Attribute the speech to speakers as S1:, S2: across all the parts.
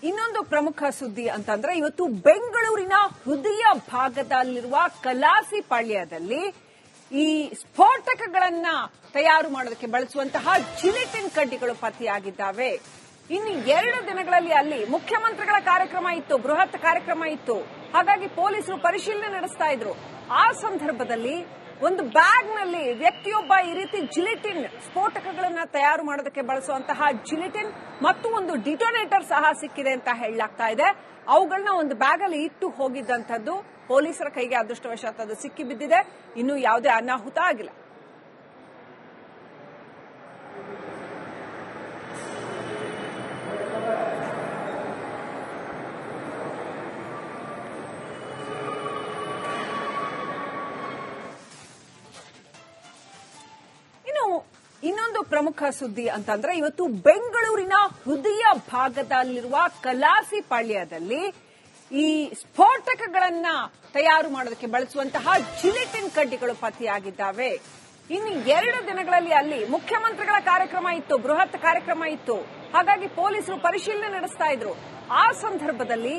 S1: ಇನ್ನೊಂದು ಪ್ರಮುಖ ಸುದ್ದಿ ಅಂತಂದ್ರೆ ಇವತ್ತು ಬೆಂಗಳೂರಿನ ಹೃದಯ ಭಾಗದಲ್ಲಿರುವ ಕಲಾಸಿಪಾಳ್ಯದಲ್ಲಿ ಈ ಸ್ಫೋಟಕಗಳನ್ನ ತಯಾರು ಮಾಡೋದಕ್ಕೆ ಬಳಸುವಂತಹ ಜಿಲೆಟಿನ್ ಕಡ್ಡಿಗಳು ಪತ್ತೆಯಾಗಿದ್ದಾವೆ. ಇನ್ನು 2 ದಿನಗಳಲ್ಲಿ ಅಲ್ಲಿ ಮುಖ್ಯಮಂತ್ರಿಗಳ ಕಾರ್ಯಕ್ರಮ ಇತ್ತು, ಬೃಹತ್ ಕಾರ್ಯಕ್ರಮ ಇತ್ತು. ಹಾಗಾಗಿ ಪೊಲೀಸರು ಪರಿಶೀಲನೆ ನಡೆಸ್ತಾ ಇದ್ರು. ಆ ಸಂದರ್ಭದಲ್ಲಿ ಒಂದು ಬ್ಯಾಗ್ ನಲ್ಲಿ ವ್ಯಕ್ತಿಯೊಬ್ಬ ಈ ರೀತಿ ಜಿಲೆಟಿನ್ ಸ್ಫೋಟಕಗಳನ್ನ ತಯಾರು ಮಾಡೋದಕ್ಕೆ ಬಳಸುವಂತಹ ಜಿಲೆಟಿನ್ ಮತ್ತು ಒಂದು ಡಿಟೋನೇಟರ್ ಸಹ ಸಿಕ್ಕಿದೆ ಅಂತ ಹೇಳಲಾಗ್ತಾ ಇದೆ. ಅವುಗಳನ್ನ ಒಂದು ಬ್ಯಾಗ್ ಅಲ್ಲಿ ಇಟ್ಟು ಹೋಗಿದ್ದಂಥದ್ದು ಪೊಲೀಸರ ಕೈಗೆ ಅದೃಷ್ಟವಶಾತ್ ಅದು ಸಿಕ್ಕಿ ಬಿದ್ದಿದೆ. ಇನ್ನು ಯಾವುದೇ ಅನಾಹುತ ಆಗಿಲ್ಲ. ಇನ್ನೊಂದು ಪ್ರಮುಖ ಸುದ್ದಿ ಅಂತಂದ್ರೆ ಇವತ್ತು ಬೆಂಗಳೂರಿನ ಹೃದಯ ಭಾಗದಲ್ಲಿರುವ ಕಲಾಸಿಪಾಳ್ಯದಲ್ಲಿ ಈ ಸ್ಫೋಟಕಗಳನ್ನ ತಯಾರು ಮಾಡೋದಕ್ಕೆ ಬಳಸುವಂತಹ ಜಿಲೆಟಿನ್ ಕಡ್ಡಿಗಳು ಪತ್ತೆಯಾಗಿದ್ದಾವೆ. ಇನ್ನು 2 ದಿನಗಳಲ್ಲಿ ಅಲ್ಲಿ ಮುಖ್ಯಮಂತ್ರಿಗಳ ಕಾರ್ಯಕ್ರಮ ಇತ್ತು, ಬೃಹತ್ ಕಾರ್ಯಕ್ರಮ ಇತ್ತು. ಹಾಗಾಗಿ ಪೊಲೀಸರು ಪರಿಶೀಲನೆ ನಡೆಸ್ತಾ ಇದ್ರು. ಆ ಸಂದರ್ಭದಲ್ಲಿ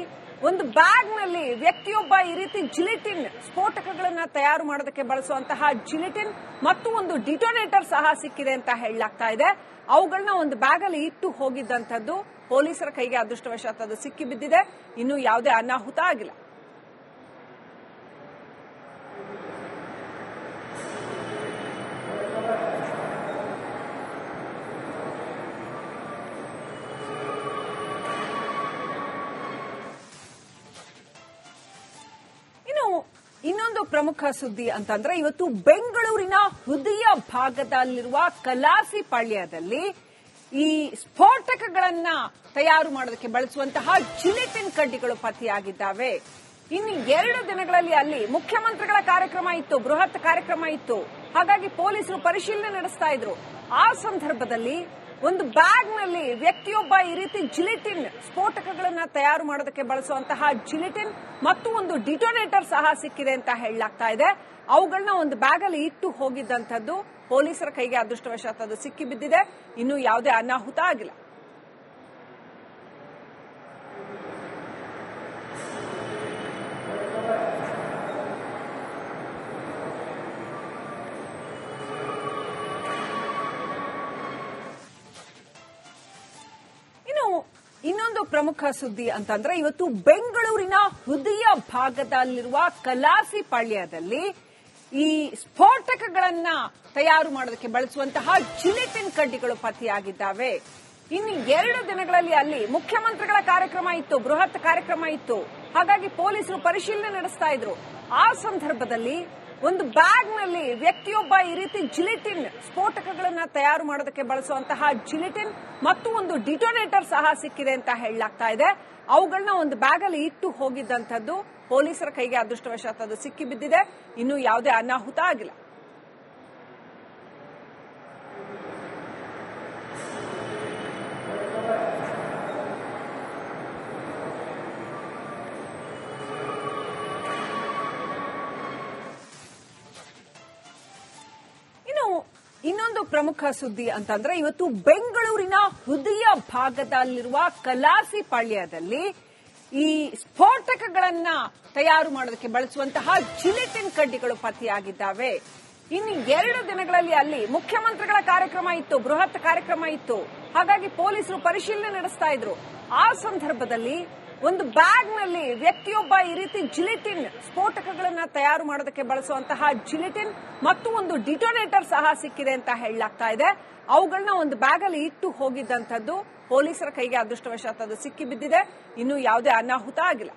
S1: ಒಂದು ಬ್ಯಾಗ್ ನಲ್ಲಿ ವ್ಯಕ್ತಿಯೊಬ್ಬ ಈ ರೀತಿ ಜಿಲೆಟಿನ್ ಸ್ಫೋಟಕಗಳನ್ನ ತಯಾರು ಮಾಡೋದಕ್ಕೆ ಬಳಸುವಂತಹ ಜಿಲೆಟಿನ್ ಮತ್ತು ಒಂದು ಡಿಟೋನೇಟರ್ ಸಹ ಸಿಕ್ಕಿದೆ ಅಂತ ಹೇಳಲಾಗ್ತಾ ಇದೆ. ಅವುಗಳನ್ನ ಒಂದು ಬ್ಯಾಗ್ ಅಲ್ಲಿ ಇಟ್ಟು ಹೋಗಿದ್ದಂಥದ್ದು ಪೊಲೀಸರ ಕೈಗೆ ಅದೃಷ್ಟವಶಾತ್ ಅದು ಸಿಕ್ಕಿ ಬಿದ್ದಿದೆ. ಇನ್ನು ಯಾವುದೇ ಅನಾಹುತ ಆಗಿಲ್ಲ. ಇನ್ನೊಂದು ಪ್ರಮುಖ ಸುದ್ದಿ ಅಂತಂದ್ರೆ ಇವತ್ತು ಬೆಂಗಳೂರಿನ ಹೃದಯ ಭಾಗದಲ್ಲಿರುವ ಕಲಾಸಿಪಾಳ್ಯದಲ್ಲಿ ಈ ಸ್ಫೋಟಕಗಳನ್ನ ತಯಾರು ಮಾಡೋದಕ್ಕೆ ಬಳಸುವಂತಹ ಜಿಲೆಟಿನ್ ಕಡ್ಡಿಗಳು ಪತ್ತೆಯಾಗಿದ್ದಾವೆ. ಇನ್ನು 2 ದಿನಗಳಲ್ಲಿ ಅಲ್ಲಿ ಮುಖ್ಯಮಂತ್ರಿಗಳ ಕಾರ್ಯಕ್ರಮ ಇತ್ತು, ಬೃಹತ್ ಕಾರ್ಯಕ್ರಮ ಇತ್ತು. ಹಾಗಾಗಿ ಪೊಲೀಸರು ಪರಿಶೀಲನೆ ನಡೆಸ್ತಾ ಇದ್ರು. ಆ ಸಂದರ್ಭದಲ್ಲಿ ಒಂದು ಬ್ಯಾಗ್ ನಲ್ಲಿ ವ್ಯಕ್ತಿಯೊಬ್ಬ ಈ ರೀತಿ ಜಿಲೆಟಿನ್ ಸ್ಫೋಟಕಗಳನ್ನ ತಯಾರು ಮಾಡೋದಕ್ಕೆ ಬಳಸುವಂತಹ ಜಿಲೆಟಿನ್ ಮತ್ತು ಒಂದು ಡಿಟೋನೇಟರ್ ಸಹ ಸಿಕ್ಕಿದೆ ಅಂತ ಹೇಳಲಾಗ್ತಾ ಇದೆ. ಅವುಗಳನ್ನ ಒಂದು ಬ್ಯಾಗ್ ಅಲ್ಲಿ ಇಟ್ಟು ಹೋಗಿದ್ದಂಥದ್ದು ಪೊಲೀಸರ ಕೈಗೆ ಅದೃಷ್ಟವಶಾತ್ ಅದು ಸಿಕ್ಕಿ ಬಿದ್ದಿದೆ. ಇನ್ನು ಯಾವುದೇ ಅನಾಹುತ ಆಗಿಲ್ಲ. ಇನ್ನೊಂದು ಪ್ರಮುಖ ಸುದ್ದಿ ಅಂತಂದ್ರೆ ಇವತ್ತು ಬೆಂಗಳೂರಿನ ಹೃದಯ ಭಾಗದಲ್ಲಿರುವ ಕಲಾಸಿಪಾಳ್ಯದಲ್ಲಿ ಈ ಸ್ಫೋಟಕಗಳನ್ನ ತಯಾರು ಮಾಡೋದಕ್ಕೆ ಬಳಸುವಂತಹ ಜಿಲೆಟಿನ್ ಕಡ್ಡಿಗಳು ಪತ್ತೆಯಾಗಿದ್ದಾವೆ. ಇನ್ನು 2 ದಿನಗಳಲ್ಲಿ ಅಲ್ಲಿ ಮುಖ್ಯಮಂತ್ರಿಗಳ ಕಾರ್ಯಕ್ರಮ ಇತ್ತು, ಬೃಹತ್ ಕಾರ್ಯಕ್ರಮ ಇತ್ತು. ಹಾಗಾಗಿ ಪೊಲೀಸರು ಪರಿಶೀಲನೆ ನಡೆಸ್ತಾ ಇದ್ರು. ಆ ಸಂದರ್ಭದಲ್ಲಿ ಒಂದು ಬ್ಯಾಗ್ ನಲ್ಲಿ ವ್ಯಕ್ತಿಯೊಬ್ಬ ಈ ರೀತಿ ಜಿಲೆಟಿನ್ ಸ್ಫೋಟಕಗಳನ್ನ ತಯಾರು ಮಾಡೋದಕ್ಕೆ ಬಳಸುವಂತಹ ಜಿಲೆಟಿನ್ ಮತ್ತು ಒಂದು ಡಿಟೋನೇಟರ್ ಸಹ ಸಿಕ್ಕಿದೆ ಅಂತ ಹೇಳಲಾಗ್ತಾ ಇದೆ. ಅವುಗಳನ್ನ ಒಂದು ಬ್ಯಾಗ್ ಅಲ್ಲಿ ಇಟ್ಟು ಹೋಗಿದ್ದಂಥದ್ದು ಪೊಲೀಸರ ಕೈಗೆ ಅದೃಷ್ಟವಶಾತ್ ಅದು ಸಿಕ್ಕಿ ಬಿದ್ದಿದೆ. ಇನ್ನು ಯಾವುದೇ ಅನಾಹುತ ಆಗಿಲ್ಲ. ಇನ್ನೊಂದು ಪ್ರಮುಖ ಸುದ್ದಿ ಅಂತಂದ್ರೆ ಇವತ್ತು ಬೆಂಗಳೂರಿನ ಹೃದಯ ಭಾಗದಲ್ಲಿರುವ ಕಲಾಸಿಪಾಳ್ಯದಲ್ಲಿ ಈ ಸ್ಫೋಟಕಗಳನ್ನ ತಯಾರು ಮಾಡೋದಕ್ಕೆ ಬಳಸುವಂತಹ ಜಿಲೆಟಿನ್ ಕಡ್ಡಿಗಳು ಪತ್ತೆಯಾಗಿದ್ದಾವೆ. ಇನ್ನು 2 ದಿನಗಳಲ್ಲಿ ಅಲ್ಲಿ ಮುಖ್ಯಮಂತ್ರಿಗಳ ಕಾರ್ಯಕ್ರಮ ಇತ್ತು, ಬೃಹತ್ ಕಾರ್ಯಕ್ರಮ ಇತ್ತು. ಹಾಗಾಗಿ ಪೊಲೀಸರು ಪರಿಶೀಲನೆ ನಡೆಸ್ತಾ ಇದ್ರು. ಆ ಸಂದರ್ಭದಲ್ಲಿ ಒಂದು ಬ್ಯಾಗ್ ನಲ್ಲಿ ವ್ಯಕ್ತಿಯೊಬ್ಬ ಈ ರೀತಿ ಜಿಲೆಟಿನ್ ಸ್ಫೋಟಕಗಳನ್ನ ತಯಾರು ಮಾಡೋದಕ್ಕೆ ಬಳಸುವಂತಹ ಜಿಲೆಟಿನ್ ಮತ್ತು ಒಂದು ಡಿಟೋನೇಟರ್ ಸಹ ಸಿಕ್ಕಿದೆ ಅಂತ ಹೇಳಲಾಗ್ತಾ ಇದೆ. ಅವುಗಳನ್ನ ಒಂದು ಬ್ಯಾಗ್ ಅಲ್ಲಿ ಇಟ್ಟು ಹೋಗಿದ್ದಂಥದ್ದು ಪೊಲೀಸರ ಕೈಗೆ ಅದೃಷ್ಟವಶಾತ್ ಅದು ಸಿಕ್ಕಿ ಬಿದ್ದಿದೆ. ಇನ್ನು ಯಾವುದೇ ಅನಾಹುತ ಆಗಿಲ್ಲ.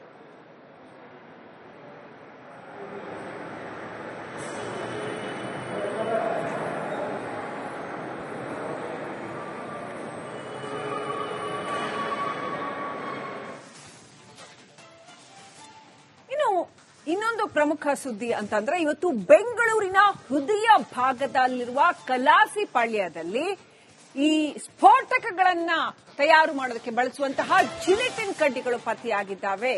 S1: ಇನ್ನೊಂದು ಪ್ರಮುಖ ಸುದ್ದಿ ಅಂತಂದ್ರೆ ಇವತ್ತು ಬೆಂಗಳೂರಿನ ಹೃದಯ ಭಾಗದಲ್ಲಿರುವ ಕಲಾಸಿಪಾಳ್ಯದಲ್ಲಿ ಈ ಸ್ಫೋಟಕಗಳನ್ನ ತಯಾರು ಮಾಡೋದಕ್ಕೆ ಬಳಸುವಂತಹ ಜಿಲೆಟಿನ್ ಕಡ್ಡಿಗಳು ಪತ್ತೆಯಾಗಿದ್ದಾವೆ.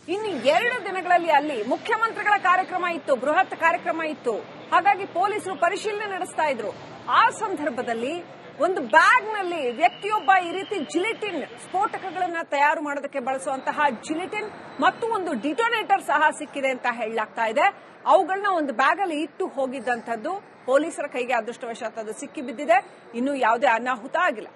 S1: ಇನ್ನು 2 ದಿನಗಳಲ್ಲಿ ಅಲ್ಲಿ ಮುಖ್ಯಮಂತ್ರಿಗಳ ಕಾರ್ಯಕ್ರಮ ಇತ್ತು, ಬೃಹತ್ ಕಾರ್ಯಕ್ರಮ ಇತ್ತು. ಹಾಗಾಗಿ ಪೊಲೀಸರು ಪರಿಶೀಲನೆ ನಡೆಸ್ತಾ ಇದ್ರು. ಆ ಸಂದರ್ಭದಲ್ಲಿ ಒಂದು ಬ್ಯಾಗ್ ನಲ್ಲಿ ವ್ಯಕ್ತಿಯೊಬ್ಬ ಈ ರೀತಿ ಜಿಲಿಟಿನ್ ಸ್ಫೋಟಕಗಳನ್ನ ತಯಾರು ಮಾಡೋದಕ್ಕೆ ಬಳಸುವಂತಹ ಜಿಲಿಟಿನ್ ಮತ್ತು ಒಂದು ಡಿಟೋನೇಟರ್ ಸಹ ಸಿಕ್ಕಿದೆ ಅಂತ ಹೇಳಲಾಗ್ತಾ ಇದೆ. ಅವುಗಳನ್ನ ಒಂದು ಬ್ಯಾಗ್ ಅಲ್ಲಿ ಇಟ್ಟು ಹೋಗಿದ್ದಂಥದ್ದು ಪೊಲೀಸರ ಕೈಗೆ ಅದೃಷ್ಟವಶಾತ್ ಅದು ಸಿಕ್ಕಿ ಬಿದ್ದಿದೆ. ಇನ್ನು ಯಾವುದೇ ಅನಾಹುತ ಆಗಿಲ್ಲ.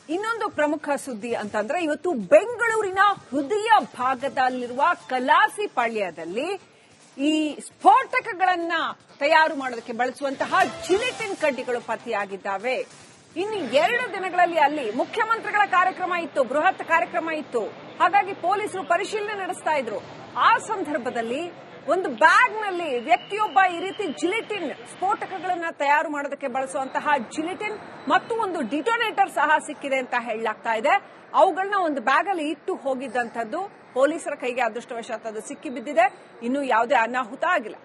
S1: ಇನ್ನೊಂದು ಪ್ರಮುಖ ಸುದ್ದಿ ಅಂತಂದ್ರೆ ಇವತ್ತು ಬೆಂಗಳೂರಿನ ಹೃದಯ ಭಾಗದಲ್ಲಿರುವ ಕಲಾಸಿಪಾಳ್ಯದಲ್ಲಿ ಈ ಸ್ಫೋಟಕಗಳನ್ನ ತಯಾರು ಮಾಡೋದಕ್ಕೆ ಬಳಸುವಂತಹ ಜಿಲಿಟಿನ್ ಕಡ್ಡಿಗಳು ಪತ್ತೆಯಾಗಿದ್ದಾವೆ. ಇನ್ನು 2 ದಿನಗಳಲ್ಲಿ ಅಲ್ಲಿ ಮುಖ್ಯಮಂತ್ರಿಗಳ ಕಾರ್ಯಕ್ರಮ ಇತ್ತು, ಬೃಹತ್ ಕಾರ್ಯಕ್ರಮ ಇತ್ತು. ಹಾಗಾಗಿ ಪೊಲೀಸರು ಪರಿಶೀಲನೆ ನಡೆಸ್ತಾ ಇದ್ರು. ಆ ಸಂದರ್ಭದಲ್ಲಿ ಒಂದು ಬ್ಯಾಗ್ ನಲ್ಲಿ ವ್ಯಕ್ತಿಯೊಬ್ಬ ಈ ರೀತಿ ಜಿಲಿಟಿನ್ ಸ್ಫೋಟಕಗಳನ್ನ ತಯಾರು ಮಾಡೋದಕ್ಕೆ ಬಳಸುವಂತಹ ಜಿಲಿಟಿನ್ ಮತ್ತು ಒಂದು ಡಿಟೋನೇಟರ್ ಸಹ ಸಿಕ್ಕಿದೆ ಅಂತ ಹೇಳಲಾಗ್ತಾ ಇದೆ. ಅವುಗಳನ್ನ ಒಂದು ಬ್ಯಾಗ್ ಅಲ್ಲಿ ಇಟ್ಟು ಹೋಗಿದ್ದಂಥದ್ದು ಪೊಲೀಸರ ಕೈಗೆ ಅದೃಷ್ಟವಶಾತ್ ಅದು ಸಿಕ್ಕಿ ಬಿದ್ದಿದೆ. ಇನ್ನು ಯಾವುದೇ ಅನಾಹುತ ಆಗಿಲ್ಲ.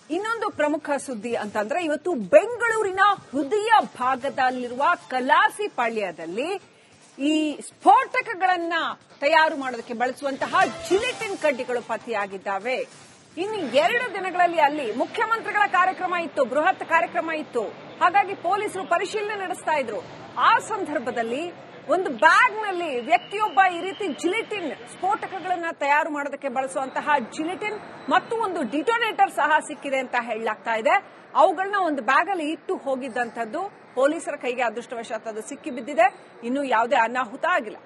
S1: ಇನ್ನೊಂದು ಪ್ರಮುಖ ಸುದ್ದಿ ಅಂತಂದ್ರೆ ಇವತ್ತು ಬೆಂಗಳೂರಿನ ಹೃದಯ ಭಾಗದಲ್ಲಿರುವ ಕಲಾಸಿಪಾಳ್ಯದಲ್ಲಿ ಈ ಸ್ಫೋಟಕಗಳನ್ನ ತಯಾರು ಮಾಡೋದಕ್ಕೆ ಬಳಸುವಂತಹ ಜಿಲಿಟಿನ್ ಕಡ್ಡಿಗಳು ಪತ್ತೆಯಾಗಿದ್ದಾವೆ. ಇನ್ನು 2 ದಿನಗಳಲ್ಲಿ ಅಲ್ಲಿ ಮುಖ್ಯಮಂತ್ರಿಗಳ ಕಾರ್ಯಕ್ರಮ ಇತ್ತು, ಬೃಹತ್ ಕಾರ್ಯಕ್ರಮ ಇತ್ತು. ಹಾಗಾಗಿ ಪೊಲೀಸರು ಪರಿಶೀಲನೆ ನಡೆಸ್ತಾ ಇದ್ರು. ಆ ಸಂದರ್ಭದಲ್ಲಿ ಒಂದು ಬ್ಯಾಗ್ ನಲ್ಲಿ ವ್ಯಕ್ತಿಯೊಬ್ಬ ಈ ರೀತಿ ಜಿಲಿಟಿನ್ ಸ್ಫೋಟಕಗಳನ್ನ ತಯಾರು ಮಾಡೋದಕ್ಕೆ ಬಳಸುವಂತಹ ಜಿಲಿಟಿನ್ ಮತ್ತು ಒಂದು ಡಿಟೋನೇಟರ್ ಸಹ ಸಿಕ್ಕಿದೆ ಅಂತ ಹೇಳಲಾಗ್ತಾ ಇದೆ. ಅವುಗಳನ್ನ ಒಂದು ಬ್ಯಾಗ್ ಅಲ್ಲಿ ಇಟ್ಟು ಹೋಗಿದ್ದಂಥದ್ದು ಪೊಲೀಸರ ಕೈಗೆ ಅದೃಷ್ಟವಶಾತ್ ಅದು ಸಿಕ್ಕಿ ಬಿದ್ದಿದೆ. ಇನ್ನು ಯಾವುದೇ ಅನಾಹುತ ಆಗಿಲ್ಲ.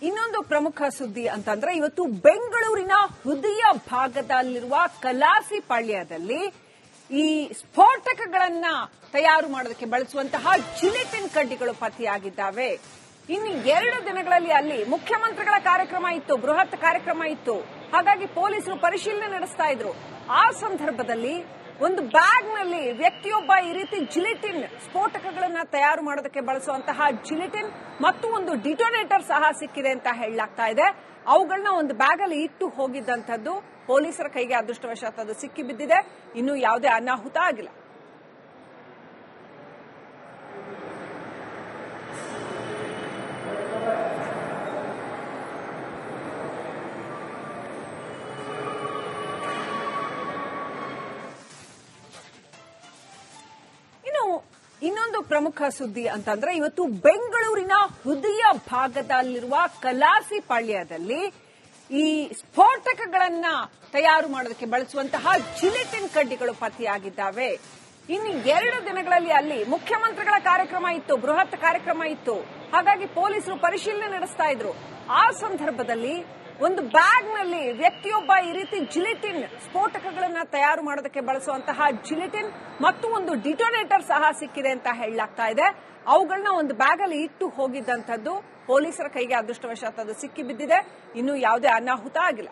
S1: ಇನ್ನೊಂದು ಪ್ರಮುಖ ಸುದ್ದಿ ಅಂತಂದ್ರೆ ಇವತ್ತು ಬೆಂಗಳೂರಿನ ಹೃದಯ ಭಾಗದಲ್ಲಿರುವ ಕಲಾಸಿಪಾಳ್ಯದಲ್ಲಿ ಈ ಸ್ಫೋಟಕಗಳನ್ನ ತಯಾರು ಮಾಡೋದಕ್ಕೆ ಬಳಸುವಂತಹ ಜಿಲಿಟಿನ್ ಕಡ್ಡಿಗಳು ಪತ್ತೆಯಾಗಿದ್ದಾವೆ. ಇನ್ನು 2 ದಿನಗಳಲ್ಲಿ ಅಲ್ಲಿ ಮುಖ್ಯಮಂತ್ರಿಗಳ ಕಾರ್ಯಕ್ರಮ ಇತ್ತು, ಬೃಹತ್ ಕಾರ್ಯಕ್ರಮ ಇತ್ತು. ಹಾಗಾಗಿ ಪೊಲೀಸರು ಪರಿಶೀಲನೆ ನಡೆಸ್ತಾ ಇದ್ರು. ಆ ಸಂದರ್ಭದಲ್ಲಿ ಒಂದು ಬ್ಯಾಗ್ ನಲ್ಲಿ ವ್ಯಕ್ತಿಯೊಬ್ಬ ಈ ರೀತಿ ಜಿಲಿಟಿನ್ ಸ್ಫೋಟಕಗಳನ್ನ ತಯಾರು ಮಾಡೋದಕ್ಕೆ ಬಳಸುವಂತಹ ಜಿಲಿಟಿನ್ ಮತ್ತು ಒಂದು ಡಿಟೋನೇಟರ್ ಸಹ ಸಿಕ್ಕಿದೆ ಅಂತ ಹೇಳಲಾಗ್ತಾ ಇದೆ. ಅವುಗಳನ್ನ ಒಂದು ಬ್ಯಾಗ್ ಅಲ್ಲಿ ಇಟ್ಟು ಹೋಗಿದ್ದಂಥದ್ದು ಪೊಲೀಸರ ಕೈಗೆ ಅದೃಷ್ಟವಶಾತ್ ಅದು ಸಿಕ್ಕಿ ಬಿದ್ದಿದೆ. ಇನ್ನು ಯಾವುದೇ ಅನಾಹುತ ಆಗಿಲ್ಲ. ಇನ್ನೊಂದು ಪ್ರಮುಖ ಸುದ್ದಿ ಅಂತಂದ್ರೆ ಇವತ್ತು ಬೆಂಗಳೂರಿನ ಹೃದಯ ಭಾಗದಲ್ಲಿರುವ ಕಲಾಸಿಪಾಳ್ಯದಲ್ಲಿ ಈ ಸ್ಫೋಟಕಗಳನ್ನ ತಯಾರು ಮಾಡೋದಕ್ಕೆ ಬಳಸುವಂತಹ ಜಿಲಿಟಿನ್ ಕಡ್ಡಿಗಳು ಪತ್ತೆಯಾಗಿದ್ದಾವೆ. ಇನ್ನು 2 ದಿನಗಳಲ್ಲಿ ಅಲ್ಲಿ ಮುಖ್ಯಮಂತ್ರಿಗಳ ಕಾರ್ಯಕ್ರಮ ಇತ್ತು, ಬೃಹತ್ ಕಾರ್ಯಕ್ರಮ ಇತ್ತು. ಹಾಗಾಗಿ ಪೊಲೀಸರು ಪರಿಶೀಲನೆ ನಡೆಸ್ತಾ ಇದ್ರು. ಆ ಸಂದರ್ಭದಲ್ಲಿ ಒಂದು ಬ್ಯಾಗ್ ನಲ್ಲಿ ವ್ಯಕ್ತಿಯೊಬ್ಬ ಈ ರೀತಿ ಜಿಲಿಟಿನ್ ಸ್ಫೋಟಕಗಳನ್ನ ತಯಾರು ಮಾಡೋದಕ್ಕೆ ಬಳಸುವಂತಹ ಜಿಲಿಟಿನ್ ಮತ್ತು ಒಂದು ಡಿಟೋನೇಟರ್ ಸಹ ಸಿಕ್ಕಿದೆ ಅಂತ ಹೇಳಲಾಗ್ತಾ ಇದೆ. ಅವುಗಳನ್ನ ಒಂದು ಬ್ಯಾಗ್ ಅಲ್ಲಿ ಇಟ್ಟು ಹೋಗಿದ್ದಂಥದ್ದು ಪೊಲೀಸರ ಕೈಗೆ ಅದೃಷ್ಟವಶಾತ್ ಅದು ಸಿಕ್ಕಿ ಬಿದ್ದಿದೆ. ಇನ್ನು ಯಾವುದೇ ಅನಾಹುತ ಆಗಿಲ್ಲ.